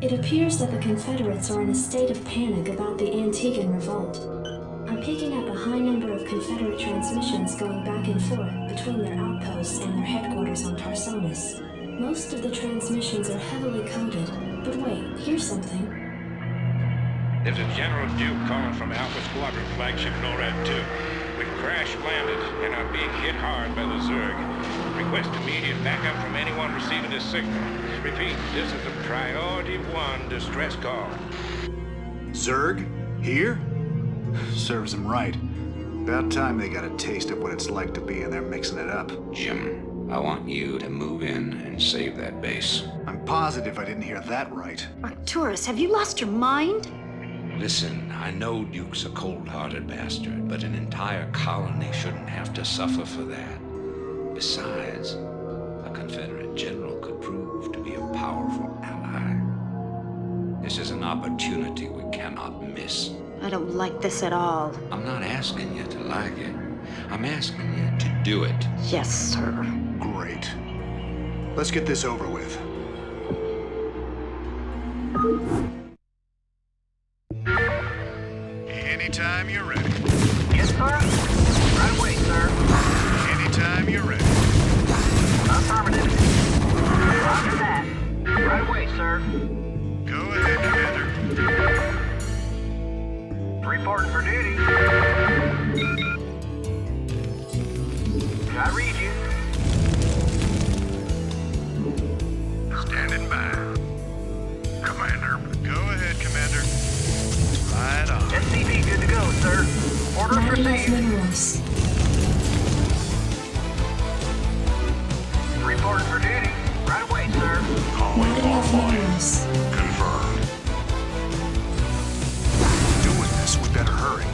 It appears that the Confederates are in a state of panic about the Antiguan revolt. I'm picking up a high number of Confederate transmissions going back and forth between their outposts and their headquarters on Tarsonis. Most of the transmissions are heavily coded, but wait, here's something. There's a General Duke calling from Alpha Squadron Flagship NORAD 2. We've crash-landed and are being hit hard by the Zerg. Request immediate backup from anyone receiving this signal. Repeat, this is a Priority 1 distress call. Zerg? Here? Serves them right. About time they got a taste of what it's like to be in there mixing it up. Jim, I want you to move in and save that base. I'm positive I didn't hear that right. Arcturus, have you lost your mind? Listen, I know Duke's a cold-hearted bastard, but an entire colony shouldn't have to suffer for that. Besides, a Confederate general could prove to be a powerful ally. This is an opportunity we cannot miss. I don't like this at all. I'm not asking you to like it. I'm asking you to do it. Yes, sir. Great. Let's get this over with. Anytime you're ready. Yes, sir. Right away, sir. Anytime you're ready. Affirmative. Roger that. Right away, sir. Go ahead, Commander. Reporting for duty. I read you. Standing by. Commander. Go ahead, Commander. Right on. SCV good to go, sir. Orders Mighty received. Minerals. Reporting for duty. Right away, sir. Mighty Minerals. Confirmed. Doing this, we better hurry.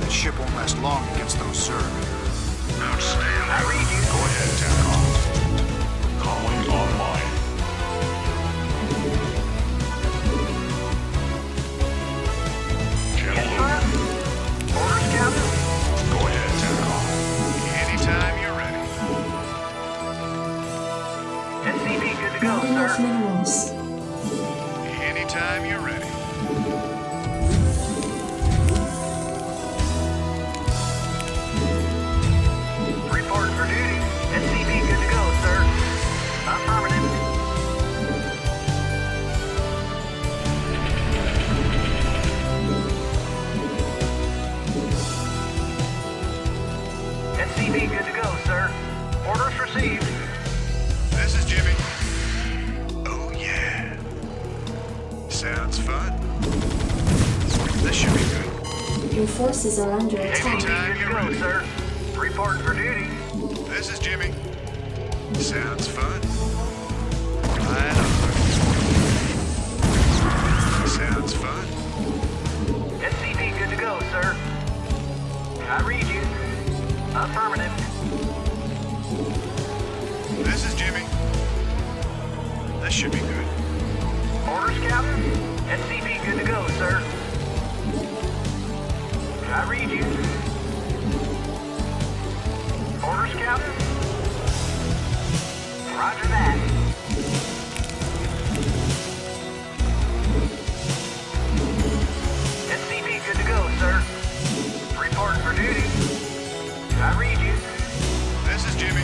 That ship won't last long against those Zerg. Outstanding. I read you. Go ahead, TACOM. Calling online. Yes, sir. Orders, Captain. Go ahead, TACOM. Anytime you're ready. SCV good to go, Mighty sir. Minerals. Anytime you're ready. Reporting for duty. SCV good to go, sir. Affirmative. SCV good to go, sir. Orders received. This is Jimmy. Oh, yeah. Sounds fun. This should be good. Your forces are under attack. SCV good to go, sir. Reporting for duty. This is Jimmy. Sounds fun. Right on. Sounds fun. SCV good to go, sir. I read you. Affirmative. This is Jimmy. This should be good. Orders, Captain. SCV good to go, sir. I read you. Orders, Captain. Roger that. SCV good to go, sir. Reporting for duty. I read you. This is Jimmy.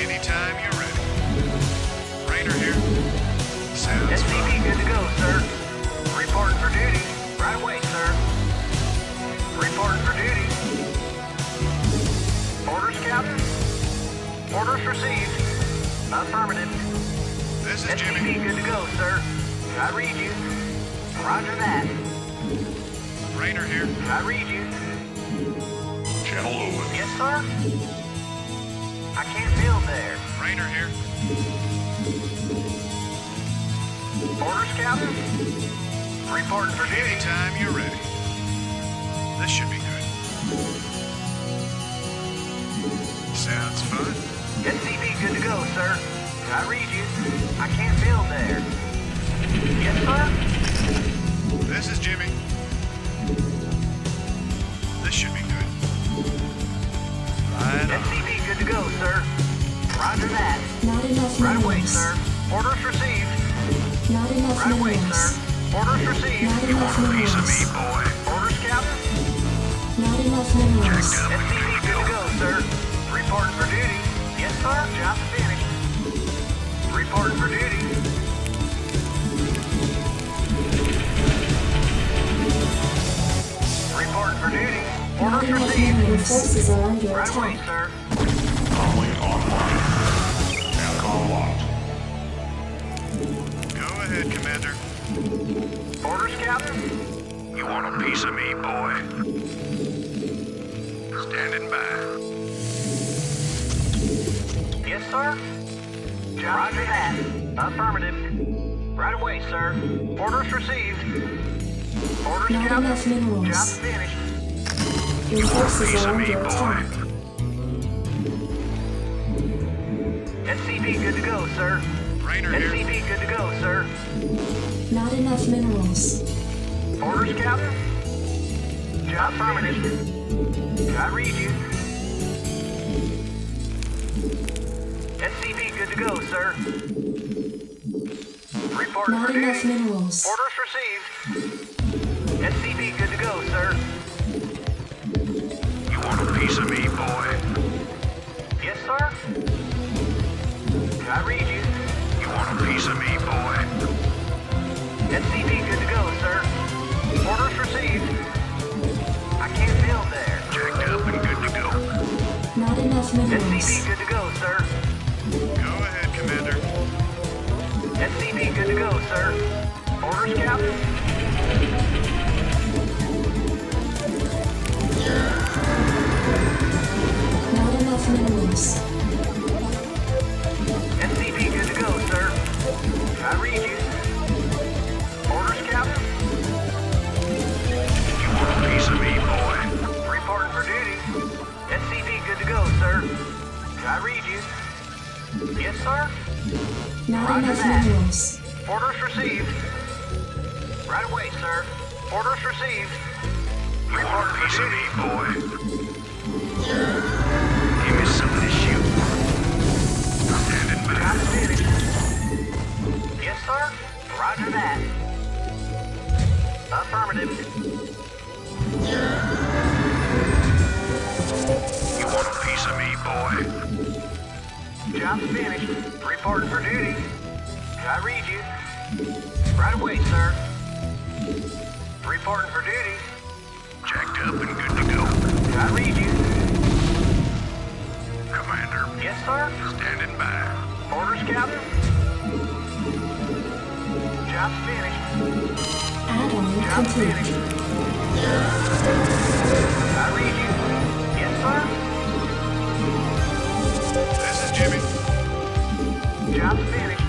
Anytime you're ready. Rainer here. Sounds SCV fun. good to go, sir. Reporting for duty. Right away, sir. Reporting for duty. Orders, Captain. Orders received. Affirmative. This is SCV Jimmy. good to go, sir. I read you. Roger that. Rainer here. I read you. Channel open. Yes, sir. I can't build there. Rainer here. Orders, Captain. Reporting for duty. Anytime you're ready. This should be good. Sounds fun. SCV good to go, sir. I read you. I can't build there. Yes, sir. This is Jimmy. This should be good. Right on. SCV good to go, sir. Roger that. Not enough Right away, minerals. sir. Orders received. Not enough Right away, minerals. sir. Orders received. Not enough minerals. boy. Orders, Captain. Not enough minerals. SCV good to go, sir. Reporting for duty. Yes, sir. Job finished. Reporting for duty. Reporting for duty. Not Orders enough received. minerals. Forces are under Right away, attack. sir. Comlink online. Aircom locked. Go ahead, Commander. Orders, Captain. You want a piece of me, boy? Standing by. Yes, sir. Roger that. Affirmative. Right away, sir. Orders received. Orders, Not Captain. enough minerals. Job finished. Your forces are under attack. SCV good to go, sir. Rainer here. SCV good to go, sir. Not enough minerals. Orders, Captain. Job finished. I read you. SCV good to go, sir. Report Not for enough duty. minerals. Orders received. SCV good to go, sir. You want a piece of me, boy? Yes, sir. I read you. You want a piece of me, boy? SCV good to go, sir. Orders received. I can't build there. Jacked up and good to go. Not enough minerals. SCV good to go, sir. Go ahead, Commander. SCV good to go, sir. Orders, Captain. Not enough minerals. SCV good to go, sir. I read you. Orders, Captain. You want a piece of me, boy? Reporting for duty. SCV good to go, sir. I read you. Yes, sir. Not Roger enough that. minerals. Orders received. Right away, sir. Orders received. You want a Reporting for piece of duty. me, boy? Give me some of this shoot. Standing Job by. finished. Yes, sir. Roger that. Affirmative. You want a piece of me, boy? Job's finished. Reporting for duty. I read you. Right away, sir. Reporting for duty. Jacked up and good to go. I read you. Commander, Yes, sir. standing by. Orders, Captain. Job's finished. Add-on Job's complete. finished. I read you. Yes, sir. This is Jimmy. Job's finished.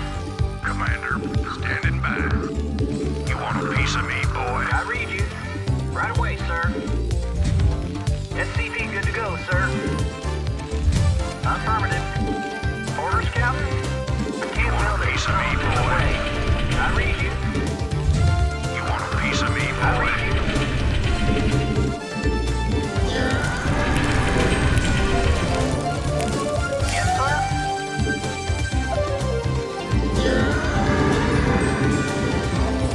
Commander, standing by. You want a piece of me, boy? I read you. Right away, sir. SCV good to go, sir. Affirmative. Orders, Captain. I can't build a piece of me, this boy? way. I read you. You want a piece of me, I boy? read you. Yes, sir.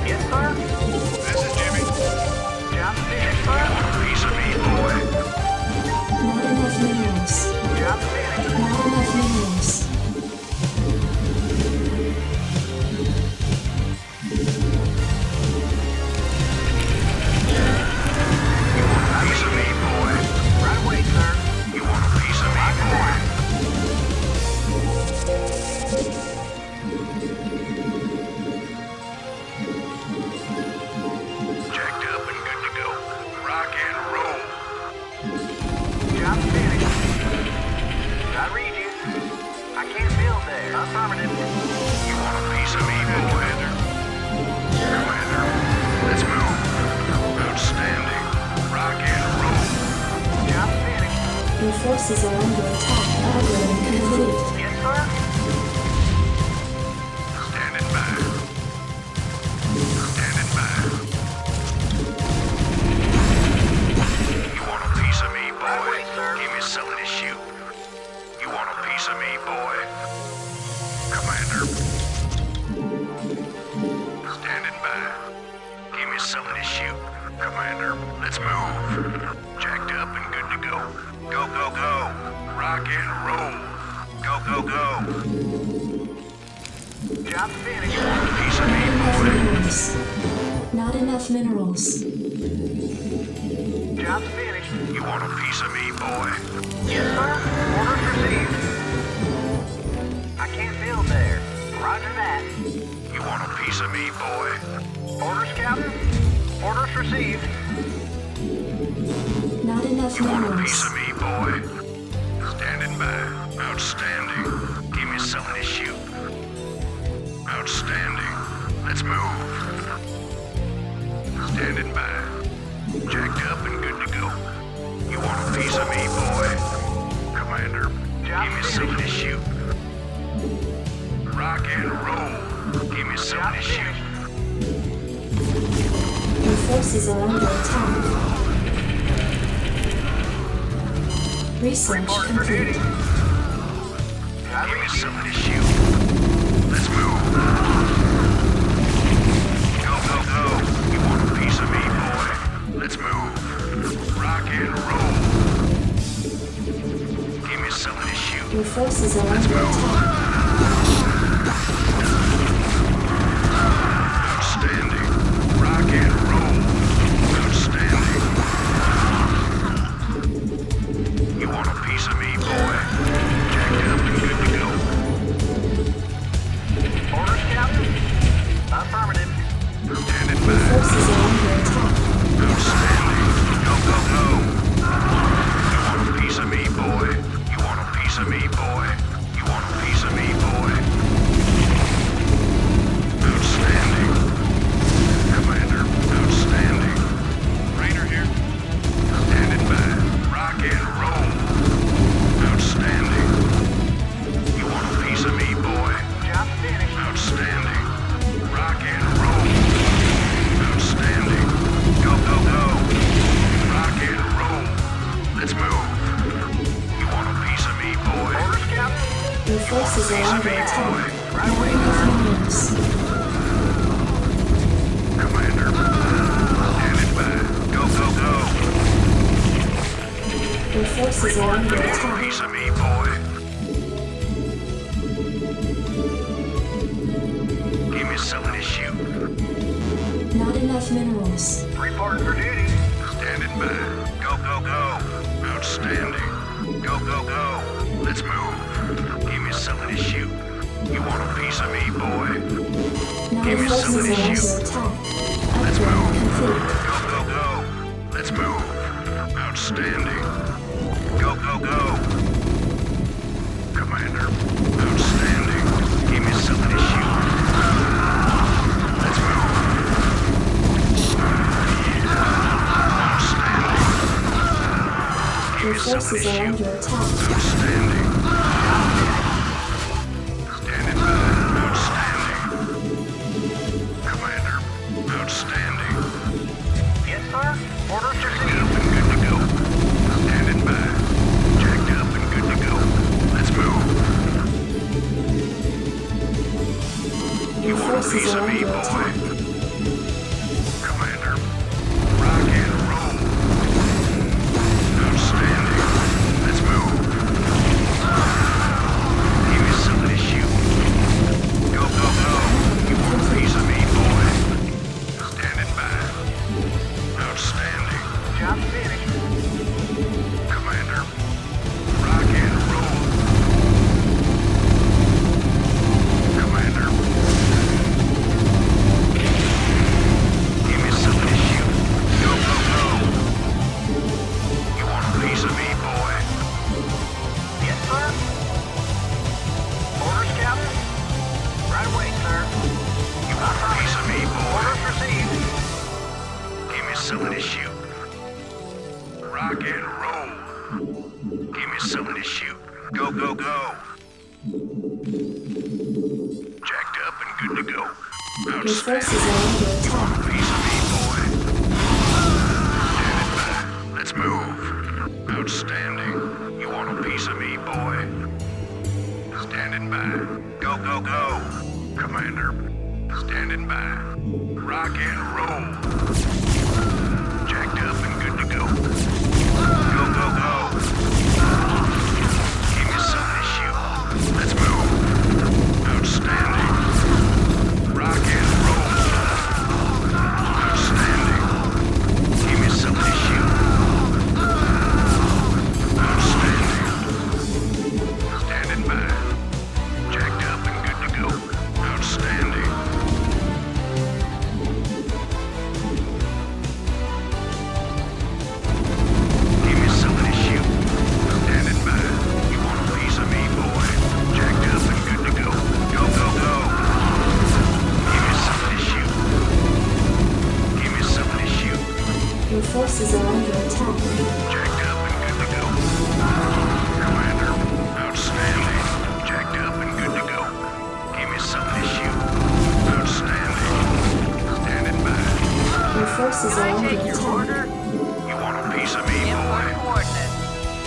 Yes, sir. This is Jimmy. Job finished, sir. Want a piece of me, boy? Not enough minerals. Job finished. Not enough minerals. Piece of me, boy? Right away, sir. You want a piece of me, Roger boy? that. Jacked up and good to go. Rock and roll. Job finished. I read you. I can't build there. Affirmative. You want a piece of me, boy? Commander, let's move. Outstanding. Rock and roll. Job finished. Your forces are under attack. Algorithm complete. Yes, sir. Standing by. Standing by. You want a piece of me, boy? Right away, sir. Give me something to shoot. You want a piece of me, boy? Commander. Jacked up and good to go. Go, go, go. Rock and roll. Go, go, go. Job finished. Piece of me, boy. Not enough minerals. Job finished. You want a piece of me, boy? Yes, sir. Orders received. I can't build there. Roger that. You want a piece of me, boy? Orders, Captain. Orders received. Not enough You want a minerals. piece of me, boy? Standing by. Outstanding. Give me something to shoot. Outstanding. Let's move. Standing by. Jacked up and good to go. You want a piece of me, boy? Commander, give me something to shoot. Rock and roll. Give me something to shoot. Your forces are under attack. Research Report for complete. duty. Give me something to shoot. Let's move. Go, go, go. You want a piece of me, boy? Let's move. Rock and roll. Give me something to shoot. Your forces are under attack. Outstanding. Rock and roll. Outstanding. You want a piece of me, boy? Jacked up and good to go. Orders, Captain? Affirmative. Standing Your by. forces are under attack. Outstanding. Go, go, go. You want a piece of me, boy? You want a piece of me, boy? You want a piece of me, boy? Outstanding. Commander, outstanding. Rainer here. Standing by. Rock and roll. Outstanding. You want a piece of me, boy? Job finished. Outstanding. Rock and roll. Outstanding. Go, go, go. Rock and roll. Let's move. You want a piece of me, boy? Orders, Captain? Your forces are under attack. Not enough minerals. Commander, standing by. Go, go, go. Your forces are under You want a attack. piece of me, boy? Give me something to shoot. Not enough minerals. Reporting for duty. Standing by. Go, go, go. Outstanding. Go, go, go. Let's move. Give me something to shoot. You want a piece of me, boy? Now Give your me something forces to are under shoot. attack. Let's Upgrade move. complete. Go, go, go. Let's move. Outstanding. Go, go, go. Commander, outstanding. Give me something to shoot. Let's move. Outstanding. Give Your me something to forces are shoot. under attack. Outstanding. Standing by. Outstanding. Commander, outstanding. Yes, sir. Orders received. Jacked up and good to go. Standing by. Jacked up and good to go. Let's move. You Your want a forces piece are of me, under boy? attack. Commander, rock and roll. Outstanding. Let's move. Give me something to shoot. Go, go, go. You want a piece of me, boy? Standing by. Outstanding. Job finished. Commander, rock and roll. Commander. Give me something to shoot. Go, go, go. You want a piece of me, boy? Yes, sir. Orders, Captain? Right away, sir. You want a piece of me, boy? Orders received. Give me something to shoot. Rock and roll. Give me something to shoot. Go, go, go. Jacked up and good to go. Your Outstanding. forces are under attack. Piece of me, boy. Standing by. Let's move. Outstanding. You want a piece of me, boy? Standing by. Go, go, go. Commander, standing by. Rock and roll. Jacked up and good to go. piece of me, Input boy. coordinates.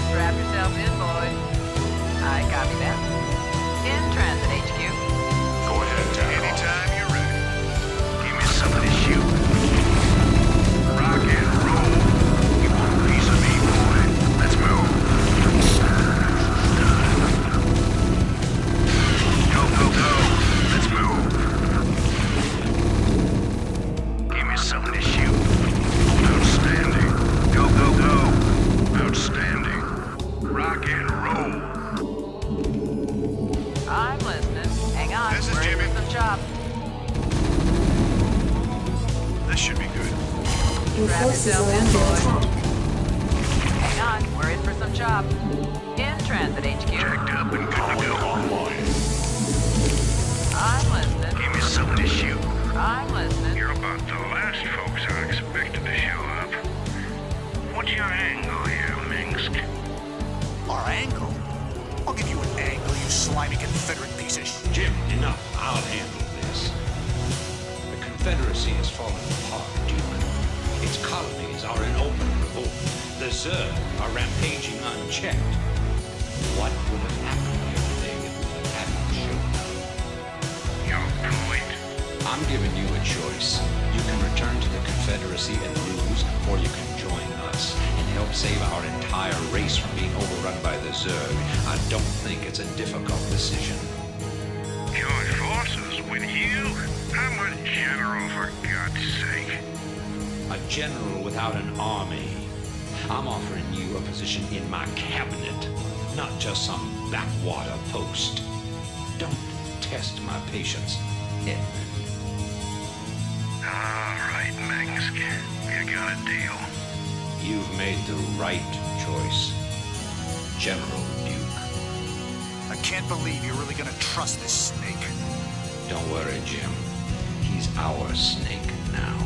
Strap yourself in, boys. I copy that. In transit, HQ. Go ahead, TACOM. Anytime you're ready. Give me something to shoot. Rock and roll. You want a piece of me, boy? Let's move. Go, go, go. Let's move. Give me something to shoot. Outstanding. Go, go, go. Outstanding. Rock and roll. I'm listening. Hang on. This is We're in Jimmy. for some chop. This should be good. Your Strap forces yourself are in, under boys. attack. Hang on. We're in for some chop. In transit, HQ. Checked up and good to Armory go. online. I'm listening. Give me something to shoot. I'm listening. You're about the last folks I expected to show up. What's your angle here, Minsk? Our angle? I'll give you an angle, you slimy Confederate piece of shit. Jim, enough. I'll handle this. The Confederacy has fallen apart, Duke. Its colonies are in open revolt. The Zerg are rampaging unchecked. What would have happened if they hadn't shown up? Your point. I'm giving you a choice. You can return to the Confederacy and lose, or you can join us and help save our entire race from being overrun by the Zerg. I don't think it's a difficult decision. Join forces with you? I'm a general, for God's sake. A general without an army. I'm offering you a position in my cabinet, not just some backwater post. Don't test my patience, Edmund. All right, Minsk. You got a deal. You've made the right choice, General Duke. I can't believe you're really gonna trust this snake. Don't worry, Jim. He's our snake now.